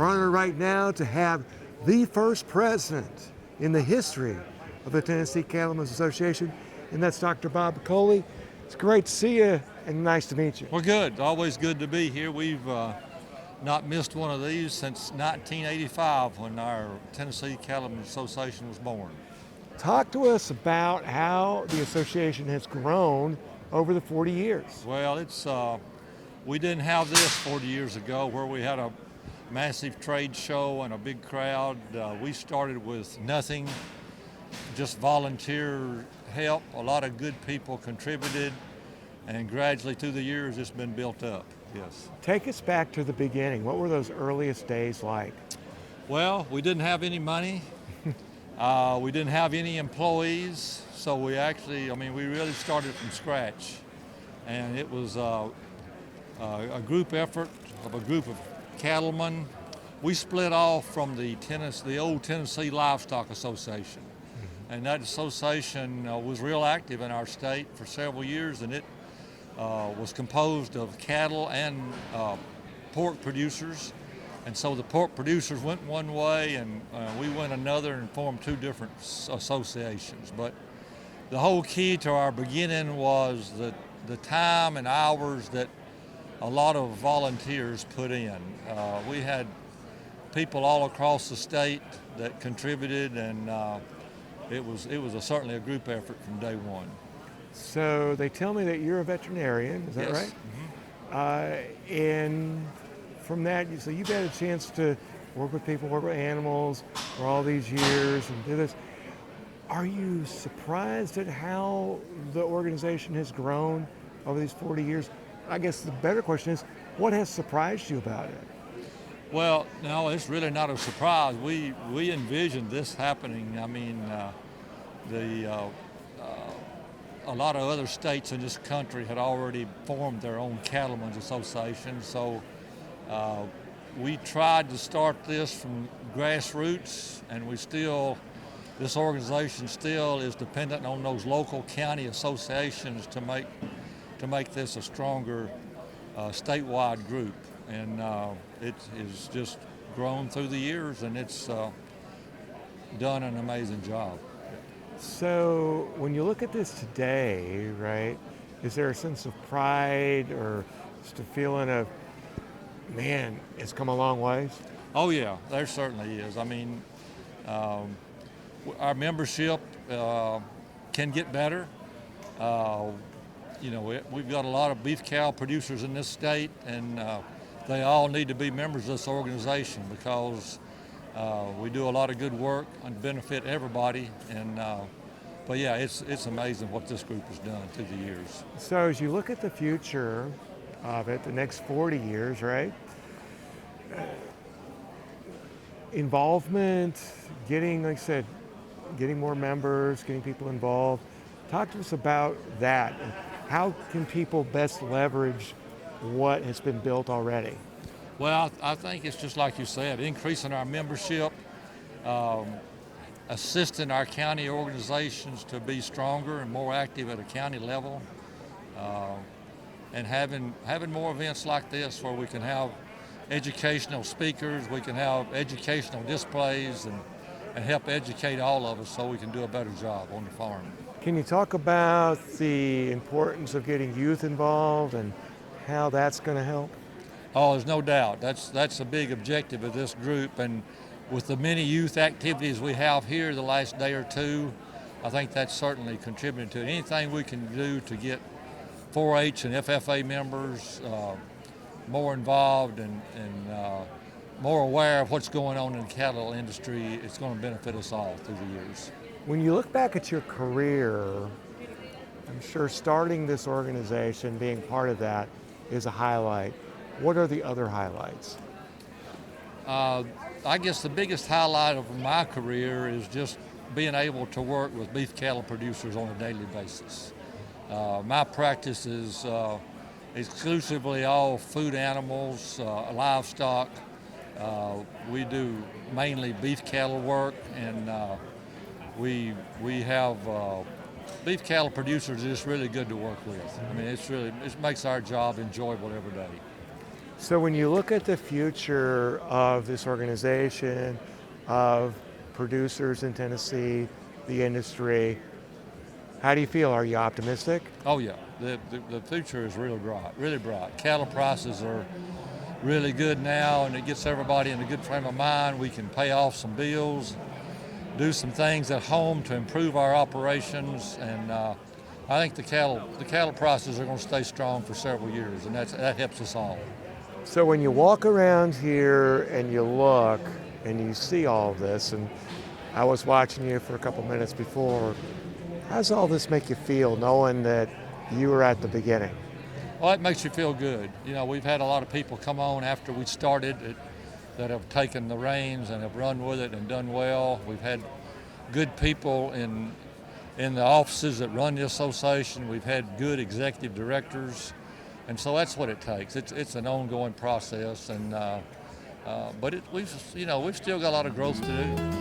We're honored right now to have the first president in the history of the Tennessee Cattlemen's Association, and that's Dr. Bob Coley. It's great to see you and nice to meet you. Well, good. Always good to be here. We've not missed one of these since 1985 when our Tennessee Cattlemen's Association was born. Talk to us about how the association has grown over the 40 years. Well, we didn't have this 40 years ago where we had a massive trade show and a big crowd. We started with nothing, just volunteer help. A lot of good people contributed, and gradually through the years it's been built up. Yes. Take us back to the beginning. What were those earliest days like? Well, we didn't have any money. We didn't have any employees, so we really started from scratch. And it was a group effort of a group of cattlemen. We split off from the old Tennessee Livestock Association. And that association was real active in our state for several years, and it was composed of cattle and pork producers. And so the pork producers went one way and we went another and formed two different associations. But the whole key to our beginning was the time and hours that a lot of volunteers put in. We had people all across the state that contributed, and it was certainly a group effort from day one. So they tell me that you're a veterinarian, is that Yes. right? Mm-hmm. And from that, so you've had a chance to work with people, work with animals for all these years and do this. Are you surprised at how the organization has grown over these 40 years? I guess the better question is, what has surprised you about it? Well, no, it's really not a surprise. We envisioned this happening. I mean, a lot of other states in this country had already formed their own cattlemen's association, so we tried to start this from grassroots, and this organization still is dependent on those local county associations to make this a stronger statewide group. And it has just grown through the years, and it's done an amazing job. So when you look at this today, right, is there a sense of pride or just a feeling of, man, it's come a long ways? Oh yeah, there certainly is. I mean, our membership can get better. We've got a lot of beef cow producers in this state, and they all need to be members of this organization because we do a lot of good work and benefit everybody. But yeah, it's amazing what this group has done through the years. So as you look at the future of it, the next 40 years, right? Involvement, getting, like I said, getting more members, getting people involved. Talk to us about that. And how can people best leverage what has been built already? Well, I think it's just like you said, increasing our membership, assisting our county organizations to be stronger and more active at a county level, and having more events like this where we can have educational speakers, we can have educational displays, and help educate all of us so we can do a better job on the farm. Can you talk about the importance of getting youth involved and how that's going to help? Oh, there's no doubt. That's a big objective of this group, and with the many youth activities we have here the last day or two, I think that's certainly contributed to it. Anything we can do to get 4-H and FFA members more involved and more aware of what's going on in the cattle industry, it's going to benefit us all through the years. When you look back at your career, I'm sure starting this organization, being part of that, is a highlight. What are the other highlights? I guess the biggest highlight of my career is just being able to work with beef cattle producers on a daily basis. My practice is exclusively all food animals, livestock. We do mainly beef cattle work, and we have beef cattle producers are just really good to work with. I mean, it makes our job enjoyable every day. So when you look at the future of this organization, of producers in Tennessee, the industry, how do you feel? Are you optimistic? Oh yeah, the future is really bright, really bright. Cattle prices are really good now, and it gets everybody in a good frame of mind. We can pay off some bills, do some things at home to improve our operations, and I think the cattle prices are going to stay strong for several years, and that helps us all. So when you walk around here and you look and you see all of this, and I was watching you for a couple minutes before, how does all this make you feel knowing that you were at the beginning? Well, it makes you feel good. You know, we've had a lot of people come on after we started that have taken the reins and have run with it and done well. We've had good people in the offices that run the association. We've had good executive directors, and so that's what it takes. It's an ongoing process, and we've still got a lot of growth to do.